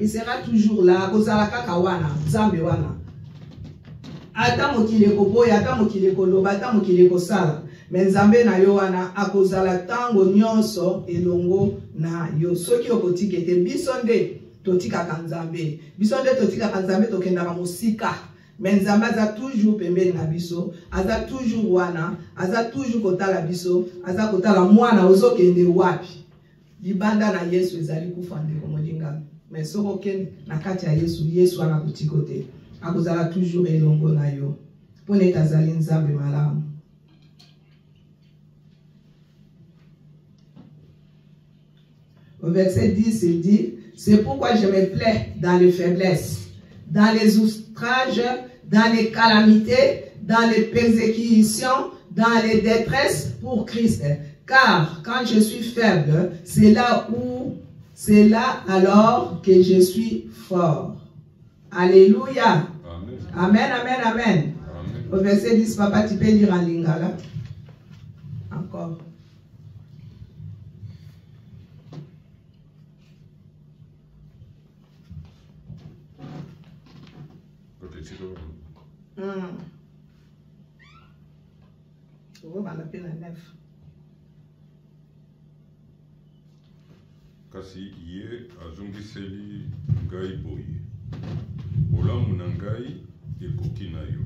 Il sera toujours là. Ata mokile koboya, ata mokile koloba, ata mokile kosala. Mais Nzambe na yo wana akozala tango nyonso elongo na yo. Soki okotika ete biso nde totikaka Nzambe. Biso nde totikaka Nzambe tokendaka mosika. Mais Nzambe aza toujours pembeni na biso, aza toujours wana, aza toujours kotala biso, aza kotala mwana ozokende wapi. Libanda na Yesu ezali kufa ndeko modinga. Mais soko kende na kati ya Yesu, Yesu ana kutikote. Akozala toujours elongo na yo. Pone kazali Nzambe malamu. Au verset 10, il dit, c'est pourquoi je me plais dans les faiblesses, dans les outrages, dans les calamités, dans les persécutions, dans les détresses pour Christ. Car quand je suis faible, c'est là alors que je suis fort. Alléluia. Amen, amen, amen. Amen. Au verset 10, papa, tu peux lire en lingala. Encore. Kasi ye azongiseli ngai boye bolamu na ngai ekoki na yo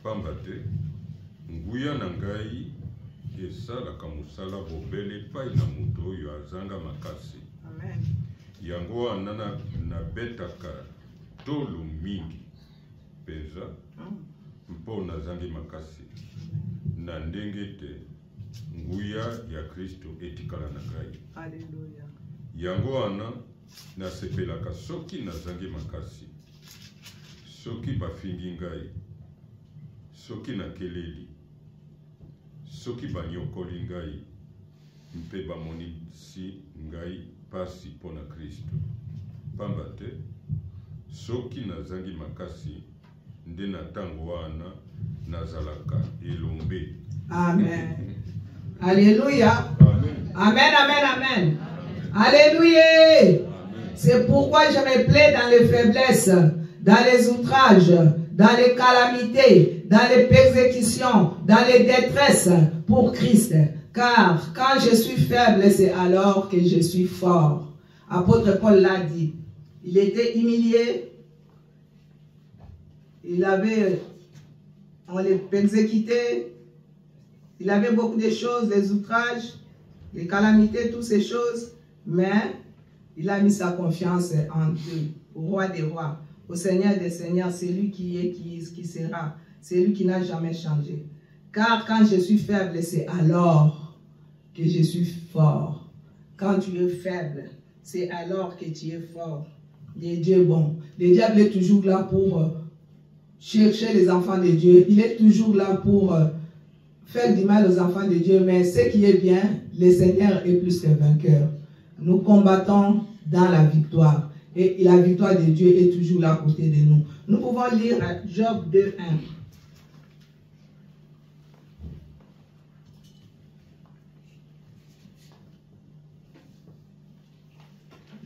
pamba te nguya na ngai esalaka mosala bobele epai na moto oyo azanga makasi. Amen. Yango wana nabetaka tolo mingi penza mpo nazangi makasi na ndenge te nguya ya Kristo etikala na ngai. Alléluia. Yango wana nasepelaka soki nazangi makasi, soki bafingi ngai, soki nakeleli, soki banyokoli ngai, mpe bamonisi ngai pasi mpona Kristo. Pamba te soki nazangi makasi nde na tango wana nazalaka elombe. Amen. Alléluia. Amen. Amen, amen, amen. Alléluia. C'est pourquoi je me plais dans les faiblesses, dans les outrages, dans les calamités, dans les persécutions, dans les détresses pour Christ. Car quand je suis faible, c'est alors que je suis fort. Apôtre Paul l'a dit. Il était humilié. On les persécutait. Il avait beaucoup de choses, des outrages, les calamités, toutes ces choses. Mais il a mis sa confiance en Dieu, au roi des rois, au Seigneur des seigneurs. C'est lui qui est, qui sera. C'est lui qui n'a jamais changé. Car quand je suis faible, c'est alors que je suis fort. Quand tu es faible, c'est alors que tu es fort. Le Dieu est bon. Le diable est toujours là pour chercher les enfants de Dieu. Il est toujours là pour faire du mal aux enfants de Dieu. Mais ce qui est bien, le Seigneur est plus que vainqueur. Nous combattons dans la victoire. Et la victoire de Dieu est toujours là à côté de nous. Nous pouvons lire Job 2:1.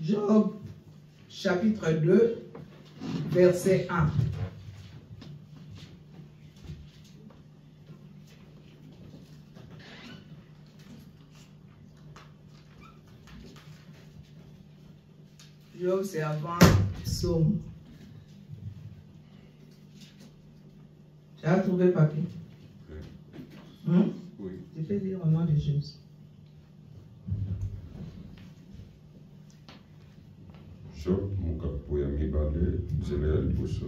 Job chapitre 2, verset 1. Job, c'est avant Psaume. Tu as trouvé le papier? Oui. Tu peux lire au nom de Jésus. Job mokapo ya mibale nzela ya liboso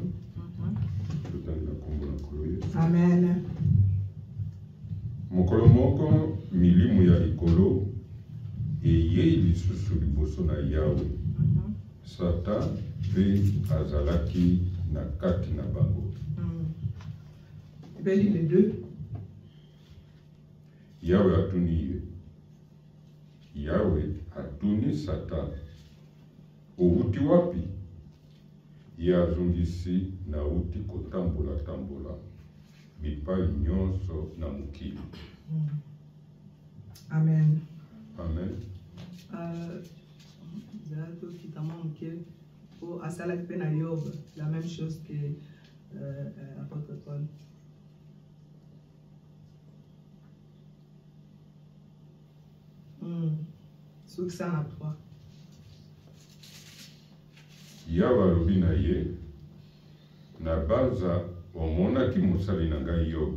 totangela kombo na nkolo Yesu. Amen. Mokolo moko milimu ya likolo eyei lisusu liboso na Yawe. Satan mpe azalaki na kati na bango. Tu peux lire les deux? Yawe atuni ye. Yawe atuni Satan. Outi wapi? Ye azongisi nauti kotambola bipai nyonso na mokili. Amen. Amen. Pour Asalak Ben Yob, la même chose que l'apôtre Paul. Sous 103. Yawe alobi na ye, na baza omonaki mosali na ngai Yob.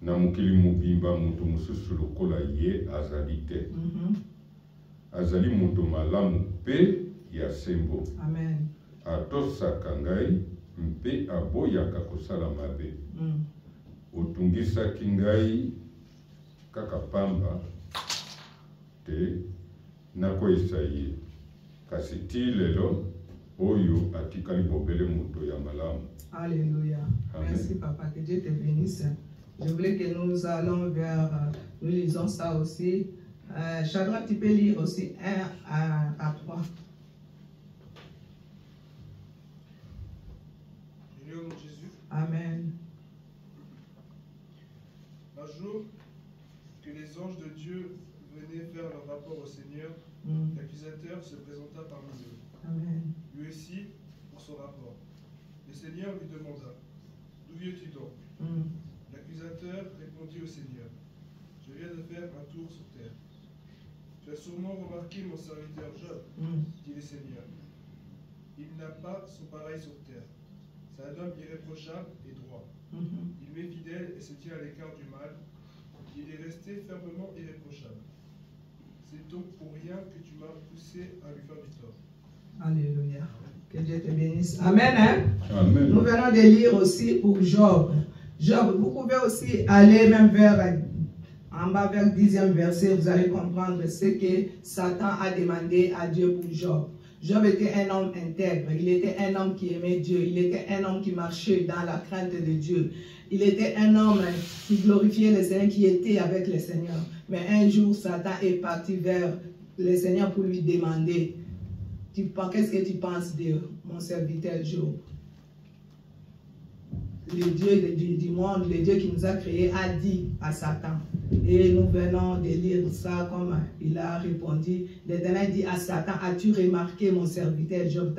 Na mokili mobimba moto mosusu lokola ye azali te. Azali moto malamu mpe ya sembo. Amen. Atosaka ngai mpe aboyaka kosala mabe. Otungisaki ngai kaka pamba te nakoyisa ye. Kasi ti lelo oyo atikali bobele moto ya malamu. Alléluia. Amen. Merci papa, que Dieu te bénisse. Je voulais que nous allons vers, nous lisons ça aussi. Chadra, tu peux lire aussi 1 à 3. Je lis au nom de Jésus. Amen. Un jour, que les anges de Dieu venaient faire leur rapport au Seigneur, l'accusateur se présenta parmi eux. Amen. Lui aussi, pour son rapport. Le Seigneur lui demanda, d'où viens-tu donc? L'accusateur répondit au Seigneur, je viens de faire un tour sur terre. Tu as sûrement remarqué mon serviteur Job, dit le Seigneur. Il n'a pas son pareil sur terre. C'est un homme irréprochable et droit. Il m'est fidèle et se tient à l'écart du mal. Il est resté fermement irréprochable. C'est donc pour rien que tu m'as poussé à lui faire du tort. Alléluia. Que Dieu te bénisse. Amen. Hein? Amen. Nous venons de lire aussi pour Job. Job, vous pouvez aussi aller même vers, en bas vers le 10e verset, vous allez comprendre ce que Satan a demandé à Dieu pour Job. Job était un homme intègre, il était un homme qui aimait Dieu, il était un homme qui marchait dans la crainte de Dieu. Il était un homme qui glorifiait le Seigneur, qui était avec le Seigneur. Mais un jour, Satan est parti vers le Seigneur pour lui demander, qu'est-ce que tu penses de mon serviteur Job? Le Dieu du monde, le Dieu qui nous a créés, a dit à Satan. Et nous venons de lire ça comme il a répondu. L'Éternel dit à Satan, as-tu remarqué mon serviteur Job?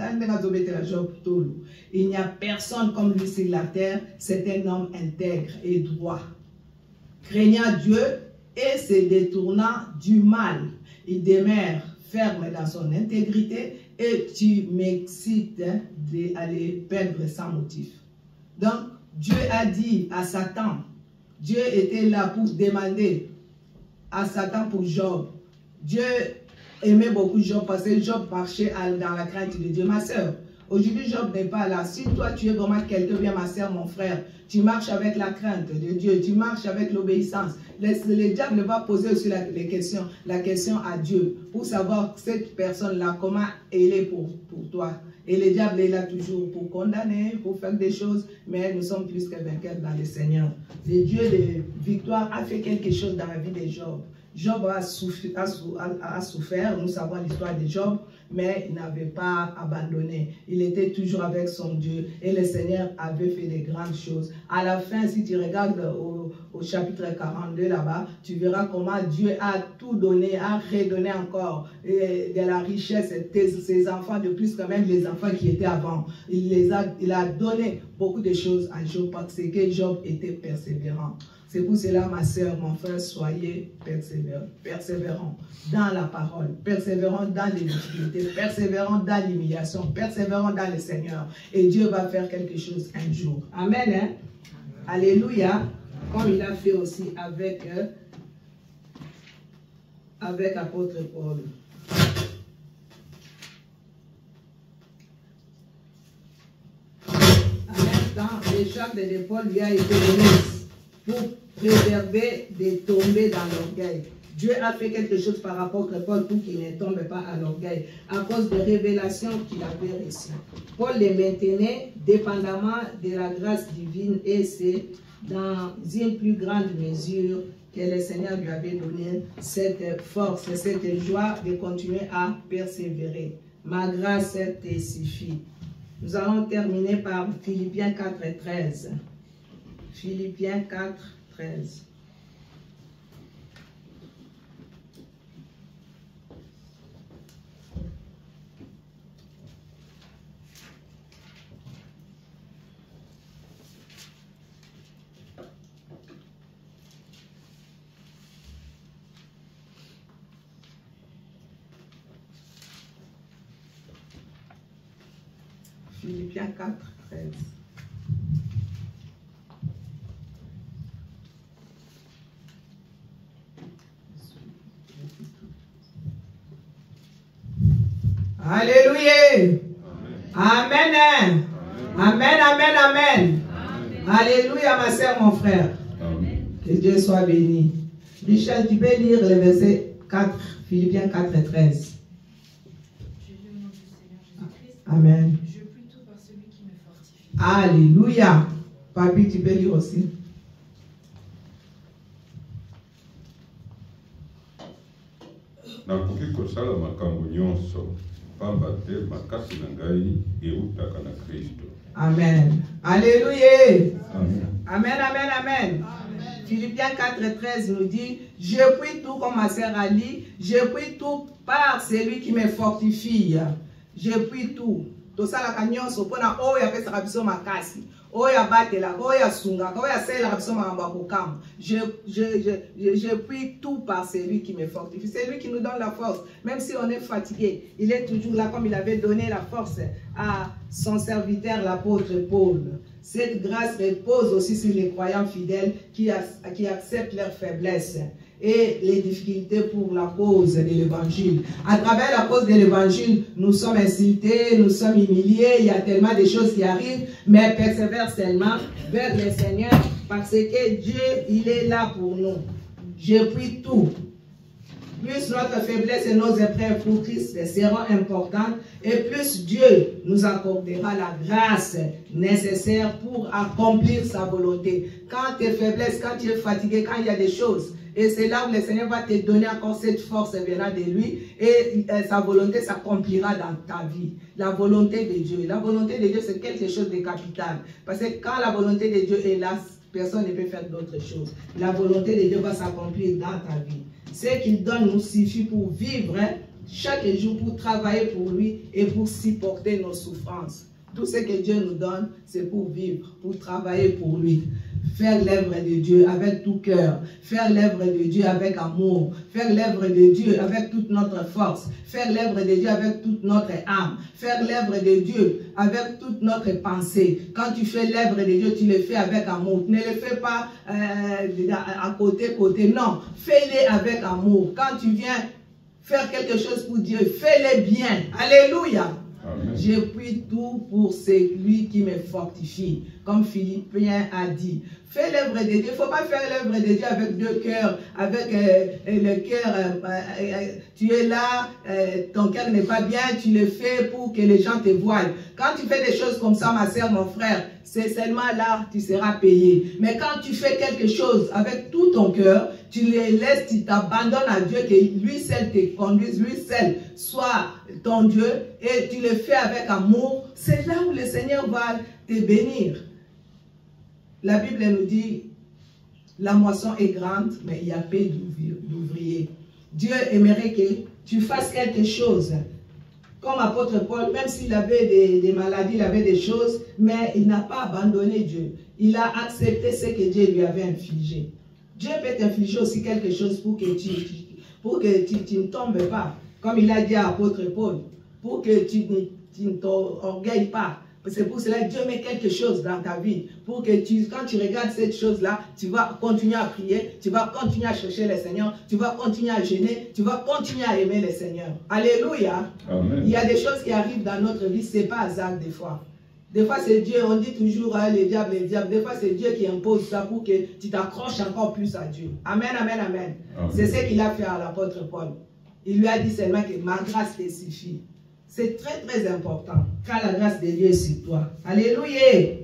Il n'y a personne comme lui sur la terre, c'est un homme intègre et droit, craignant Dieu et se détournant du mal. Il demeure ferme dans son intégrité et tu m'excites d'aller perdre sans motif. Donc, Dieu a dit à Satan, Dieu était là pour demander à Satan pour Job. Dieu aimait beaucoup Job parce que Job marchait dans la crainte de Dieu. Ma soeur, aujourd'hui Job n'est pas là. Si toi tu es vraiment quelqu'un, bien ma soeur, mon frère, tu marches avec la crainte de Dieu, tu marches avec l'obéissance. Le diable va poser aussi la question à Dieu pour savoir cette personne-là, comment elle est pour toi. Et le diable est là toujours pour condamner, pour faire des choses, mais nous sommes plus que vainqueurs dans le Seigneur. Le Dieu de victoire a fait quelque chose dans la vie de Job. Job a souffert, nous savons l'histoire de Job, mais il n'avait pas abandonné. Il était toujours avec son Dieu et le Seigneur avait fait de grandes choses À la fin, si tu regardes au chapitre 42 là-bas, tu verras comment Dieu a tout donné, a redonné encore de la richesse à ses enfants, de plus que même les enfants qui étaient avant. Il a donné beaucoup de choses à Job parce que Job était persévérant. C'est pour cela, ma soeur, mon frère, soyez persévérants dans la parole, persévérants dans les difficultés, persévérants dans l'humiliation, persévérants dans le Seigneur. Et Dieu va faire quelque chose un jour. Amen. Hein? Alléluia. Comme il a fait aussi avec l'apôtre Paul. En même temps, l'écharpe de Paul lui a été donnée pour préserver de tomber dans l'orgueil. Dieu a fait quelque chose par rapport à Paul pour qu'il ne tombe pas à l'orgueil à cause des révélations qu'il avait reçues. Paul les maintenait dépendamment de la grâce divine et c'est dans une plus grande mesure que le Seigneur lui avait donné cette force, cette joie de continuer à persévérer. Ma grâce te suffit. Nous allons terminer par Philippiens 4:13. Philippiens 4:13. Philippiens 4:13. Alléluia. Amen. Amen, amen, amen. Alléluia, ma soeur, mon frère. Amen. Que Dieu soit béni. Michel, tu peux lire le verset 4, Philippiens 4:13. Amen. Je puis tout par celui qui me fortifie. Alléluia. Papi, tu peux lire aussi. Nakoki kosala makambo nyonso pamba te makasi na ngai eutaka na Kristo. Amen. Alléluia. Amen. Amen, amen, amen. Philippiens 4:13 nous dit, je puis tout, comme ma sœur a dit, je puis tout par celui qui me fortifie. Je puis tout. Tout ça, la canyon, so pona o ya pesa kabiso makasi. O ya batela, o ya sunga, o ya sela kabiso makambakokam. Je puis tout par celui qui me fortifie. C'est lui qui nous donne la force. Même si on est fatigué, il est toujours là comme il avait donné la force à son serviteur, l'apôtre Paul. Cette grâce repose aussi sur les croyants fidèles qui acceptent leur faiblesse et les difficultés pour la cause de l'évangile. À travers la cause de l'évangile, nous sommes insultés, nous sommes humiliés, il y a tellement de choses qui arrivent, mais persévère seulement vers le Seigneur parce que Dieu, il est là pour nous. Je puis tout. Plus notre faiblesse et nos épreuves pour Christ seront importantes et plus Dieu nous accordera la grâce nécessaire pour accomplir sa volonté. Quand tu es faiblesse, quand tu es fatigué, quand il y a des choses, et c'est là où le Seigneur va te donner encore cette force venant de lui et sa volonté s'accomplira dans ta vie. La volonté de Dieu. La volonté de Dieu, c'est quelque chose de capital. Parce que quand la volonté de Dieu est là, personne ne peut faire d'autre chose. La volonté de Dieu va s'accomplir dans ta vie. Ce qu'il donne nous suffit pour vivre chaque jour, pour travailler pour lui et pour supporter nos souffrances. Tout ce que Dieu nous donne, c'est pour vivre, pour travailler pour lui. Faire l'œuvre de Dieu avec tout cœur. Faire l'œuvre de Dieu avec amour. Faire l'œuvre de Dieu avec toute notre force. Faire l'œuvre de Dieu avec toute notre âme. Faire l'œuvre de Dieu avec toute notre pensée. Quand tu fais l'œuvre de Dieu, tu le fais avec amour. Ne le fais pas à côté. Non, fais-le avec amour. Quand tu viens faire quelque chose pour Dieu, fais-le bien. Alléluia. Amen. Je puis tout pour celui qui me fortifie. Comme Philippiens a dit. Fais l'œuvre de Dieu. Il ne faut pas faire l'œuvre de Dieu avec deux cœurs. Avec le cœur, tu es là, ton cœur n'est pas bien, tu le fais pour que les gens te voient. Quand tu fais des choses comme ça, ma soeur, mon frère, c'est seulement là tu seras payé. Mais quand tu fais quelque chose avec tout ton cœur, tu les laisses, tu t'abandonnes à Dieu, que lui seul te conduise, lui seul soit ton Dieu, et tu le fais avec amour, c'est là où le Seigneur va te bénir. la Bible nous dit, la moisson est grande, mais il y a peu d'ouvriers. Dieu aimerait que tu fasses quelque chose. Comme apôtre Paul, même s'il avait des maladies, il avait des choses, mais il n'a pas abandonné Dieu. Il a accepté ce que Dieu lui avait infligé. Dieu peut t'infliger aussi quelque chose pour que tu ne tombes pas. Comme il a dit à l'apôtre Paul, pour que tu ne t'orgueilles pas. C'est pour cela que Dieu met quelque chose dans ta vie. Pour que quand tu regardes cette chose-là, tu vas continuer à prier, tu vas continuer à chercher le Seigneur, tu vas continuer à jeûner, tu vas continuer à aimer le Seigneur. Alléluia. Amen. Il y a des choses qui arrivent dans notre vie, ce n'est pas hasard des fois. Des fois, c'est Dieu, on dit toujours hein, les diables. Des fois, c'est Dieu qui impose ça pour que tu t'accroches encore plus à Dieu. Amen, amen, amen. C'est ce qu'il a fait à l'apôtre Paul. Il lui a dit seulement que ma grâce te suffit. C'est très, très important. Car la grâce de Dieu est sur toi. Alléluia.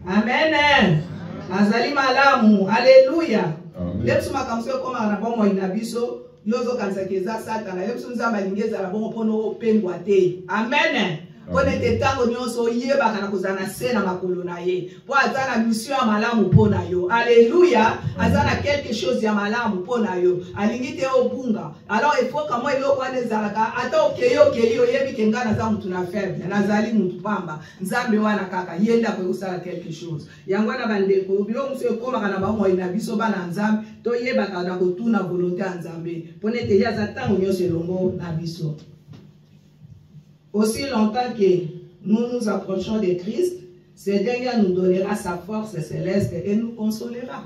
Amen. Azali malamu. Alléluia. Lepsuma kamso koma na bomo inabiso. Yozo kansakeza satana. Lepsuma malingeza la bomo pono pengwa te. Amen. Pone te tango nyonso yeba kana kuzana sena makolo na ye. Po azana mission ya malamu pona yo. Alléluia. Azana quelque chose ya malamu pona yo. Alingite obunga. Alors il faut kama ilo kwa nezalaka ata okeyo yebi kengana za mtu na faible. Nazali mtu pamba. Nzambe wana kaka yenda kwa kusala quelque chose. Yangwana bandeko bilo mse koma kana ba mo ina biso bana nzambe to yeba kana kotuna volonté ya nzambe. Pone te ya za tango nyonso elongo na biso. Aussi longtemps que nous nous approchons de Christ, ce dernier nous donnera sa force céleste et nous consolera.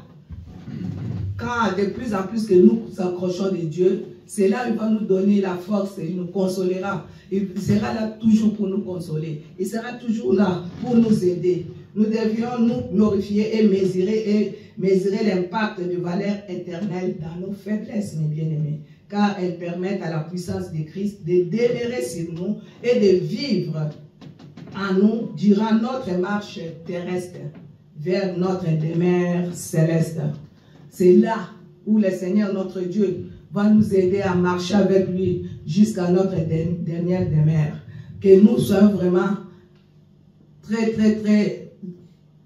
Quand de plus en plus que nous nous approchons de Dieu, c'est là qu'il va nous donner la force et il nous consolera. Il sera là toujours pour nous consoler. Il sera toujours là pour nous aider. Nous devions nous glorifier et mesurer l'impact de valeur éternelle dans nos faiblesses, mes bien-aimés. Car elles permettent à la puissance de Christ de demeurer sur nous et de vivre en nous durant notre marche terrestre vers notre demeure céleste. C'est là où le Seigneur, notre Dieu, va nous aider à marcher avec lui jusqu'à notre dernière demeure. Que nous soyons vraiment très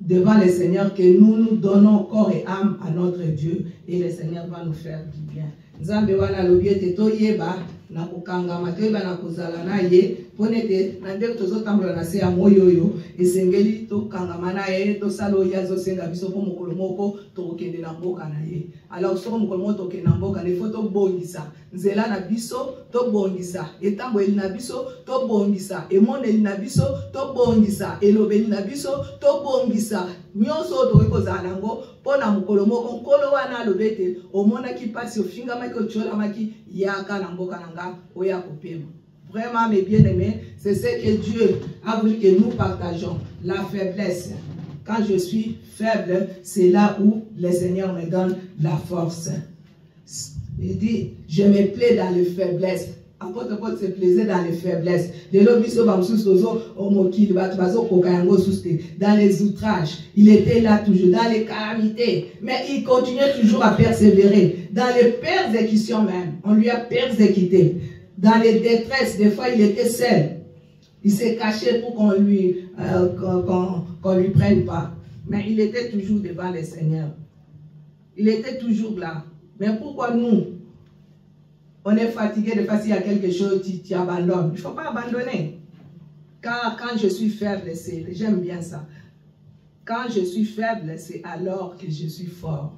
devant le Seigneur, que nous donnons corps et âme à notre Dieu et le Seigneur va nous faire du bien. Nzambe wana lobiete to yeba na kukangama to yeba na kozala na ye ponete na ndeko tozotambola na se ya moyo yo esengeli to kangama na ye to salo ya zo senga biso po mokolo moko to kokende na mboka na ye. Alors soko mokolo moko to kokende na mboka ne faut to bongisa nzela na biso to bongisa etambo eli na biso to bongisa emoneli na biso to bongisa elobeli na biso to bongisa nyonso to kokozala nango pona mokolo moko nkolo wana lobete omona ki pasi ofinga maki ochola maki yaka na mboka nanga oya kopema. Vraiment mes bien-aimés, c'est ce que Dieu a voulu que nous partageons, la faiblesse. Quand je suis faible, c'est là où le Seigneur me donne la force. Il dit, je me plais dans les faiblesses. Apôtre Paul se plaisait dans les faiblesses. Dans les outrages, il était là toujours, dans les calamités. Mais il continuait toujours à persévérer. Dans les persécutions même, on lui a persécuté. Dans les détresses, des fois il était seul. Il s'est caché pour qu'on lui prenne pas. Mais il était toujours devant le Seigneur. Il était toujours là. Mais pourquoi nous, on est fatigué de faire s'il y a quelque chose, tu abandonnes. Il ne faut pas abandonner. Car quand je suis faible, j'aime bien ça. Quand je suis faible, c'est alors que je suis fort.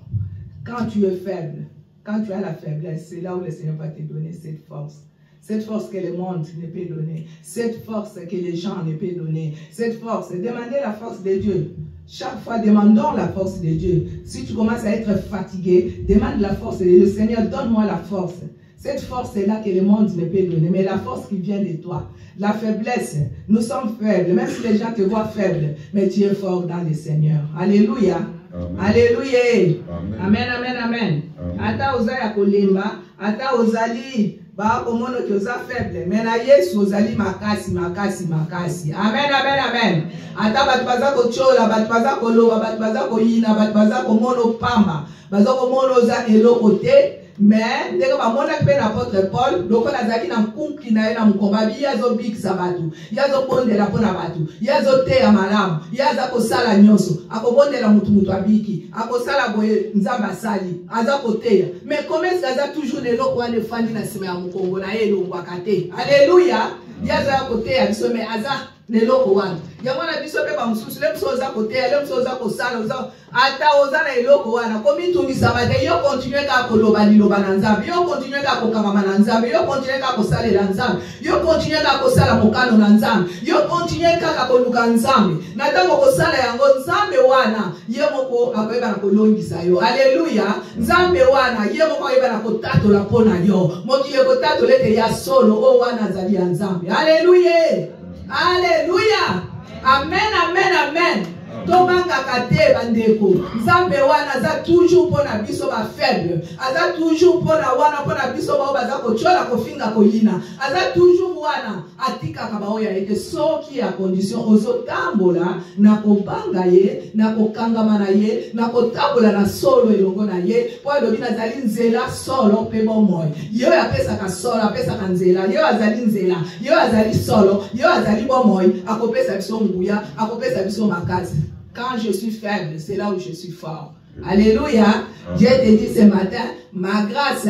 Quand tu es faible, quand tu as la faiblesse, c'est là où le Seigneur va te donner cette force. Cette force que le monde ne peut donner. Cette force que les gens ne peuvent donner. Cette force, demandez la force de Dieu. Chaque fois, demandons la force de Dieu. Si tu commences à être fatigué, demande la force de Dieu. Seigneur, donne-moi la force. Cette force est là que le monde ne peut donner, mais la force qui vient de toi. La faiblesse, nous sommes faibles, même si les gens te voient faible, mais tu es fort dans le Seigneur. Alléluia. Amen. Alléluia. Amen, amen, amen. Ata ozaya kolemba, ata ozali ba komono ki oza faible, mais na Yesu ozali makasi. Amen, amen, amen. Ata batu baza kochola, batu baza koloba, batu baza koyina, batu baza komono pamba, baza komono oza eloko te. Mais ndeko ba mona pe l'apôtre Paul loko la zaki na nkumpi na ye na mkomba bi yazo bikisa batu yazo bondela pona batu yazo te ya malamu yaza ko sala nyonso akobondela mutu abiki akosala boye nzamba sali aza koteya mais comment ça toujours le loko wane fandi na sima ya mukongo na ye longwa kate alléluia yaza koteya biso mais aza le loko wana yamona biso pe ba mususu le biso za koteya le biso za kosala za ata ozana eloko wana komi tungisa bate yo continue ka koloba liloba na nzambe yo continue ka kokangama na nzambe yo continue ka kosalela nzambe yo continue ka kosala mokano na nzambe yo continue ka koluka nzambe na tango kosala yango nzambe wana ye moko akoyeba na kolongisa yo alleluya nzambe wana ye moko akoyeba na kotatola pona yo mokili kotatola ete ya solo o wana zali ya nzambe alleluya alleluya amen amen amen. Tobanga kate bandeko nzambe wana aza toujours pona biso ba faible aza toujours pona wana pona biso ba baza kochola kofinga koyina aza toujours wana atika ka ba oya ete soki ya condition ozotambola na kobanga ye na kokangama na ye na kotambola na solo elongo na ye po alobi nazali nzela solo pe bomoi yo apesa ka solo apesa ka nzela yo azali nzela yo azali solo yo azali bomoi akopesa biso nguya akopesa biso makasi. Quand je suis faible, c'est là où je suis fort. Alléluia. Dieu te dit ce matin, ma grâce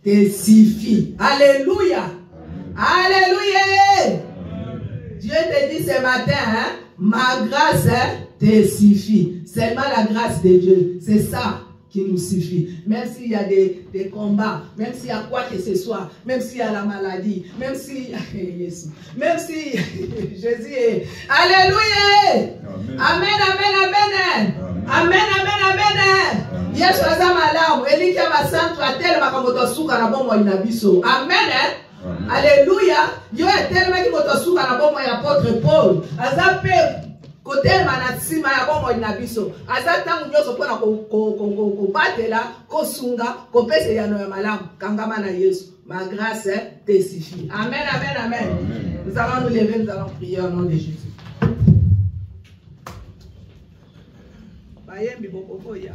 te suffit. Alléluia. Alléluia. Dieu te dit ce matin, ma grâce te suffit. Seulement la grâce de Dieu. C'est ça qui nous suffit. Même s'il y a des combats, même s'il y a quoi que ce soit, même s'il y a la maladie, même si même si Jésus est. Alléluia. Amen, amen, amen. Amen, amen, amen. Yesu aza malamu. Eliki ya masantu atele makamoto suka na bomo inabiso. Amen. Alléluia. Yo atele makamoto suka na bomo ya apôtre Paul. Aza pe côté manatsima ya bomo inabiso. Aza tangu nyoso pona ko batela, ko sunga, ko pese ya no ya malamu. Kangama na Yesu. Ma grâce te suffit. Amen, amen, amen. Nous allons nous lever, nous allons prier au nom de Jésus. Bayembi bokoko ya.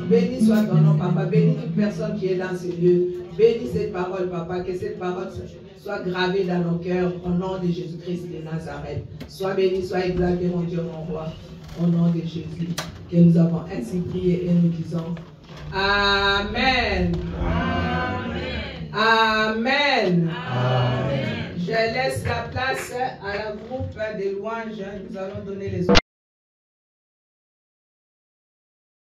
Béni soit ton nom, Papa. Bénis toute personne qui est dans ce lieu. Bénis cette parole, Papa. Que cette parole soit gravée dans nos cœurs au nom de Jésus-Christ de Nazareth. Sois béni, sois exalté, mon Dieu, mon roi. Au nom de Jésus, que nous avons ainsi prié et nous disons Amen. Amen. Amen. Amen. Je laisse la place à la groupe de louanges. Nous allons donner les autres.